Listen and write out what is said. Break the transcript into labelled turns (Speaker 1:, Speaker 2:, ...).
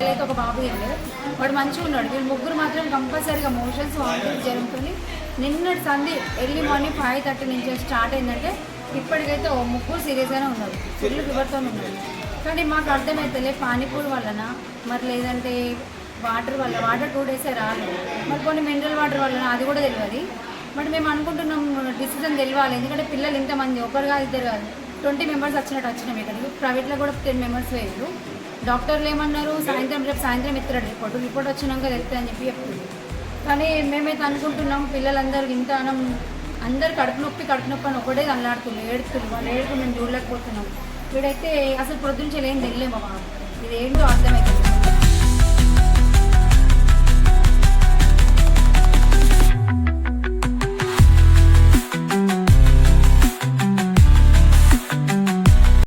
Speaker 1: అయితే ఒక బాబు వెళ్ళాడు, వాడు మంచిగా ఉన్నాడు. వీళ్ళు ముగ్గురు మాత్రం కంపల్సరీగా మోషన్స్ వామిటింగ్స్ జరుగుతుంది. నిన్నటి సంధి ఎర్లీ మార్నింగ్ 5:30 నుంచి స్టార్ట్ అయిందంటే ఇప్పటికైతే ముగ్గురు సీరియస్గానే ఉన్నారు, ఫుల్ ఫీవర్తో ఉన్నారు. కానీ మాకు అర్థమవుతలే పానీపూరి వలన మరి లేదంటే వాటర్ 2 డేసే రాలేదు, మరి కొన్ని మినరల్ వాటర్ వలన అది కూడా తెలియదు. బట్ మేము అనుకుంటున్నాం డిసిజన్ తెలియాలి, ఎందుకంటే పిల్లలు ఇంతమంది, ఒకరు కాదు ఇద్దరు కాదు, 20 మెంబర్స్ వచ్చినాం ఇక్కడికి. ప్రైవేట్లో కూడా 10 మెంబర్స్ వేయరు. డాక్టర్లు ఏమన్నారు, రేపు సాయంత్రం ఇస్తాడు రిపోర్ట్ వచ్చినాక తెలుస్తుంది అని చెప్తుంది. కానీ మేమైతే అనుకుంటున్నాం పిల్లలందరూ ఇంత అందరు కడుపు నొప్పి అని ఒకటే అల్లాడుతున్నారు, ఏడుతున్నారు. వాళ్ళు ఏడుకు మేము చూడలేకపోతున్నాం. వీడైతే అసలు పొద్దున్నే ఏం తెలియలేము బాబు, ఇది ఏంటో అర్థమవుతుంది.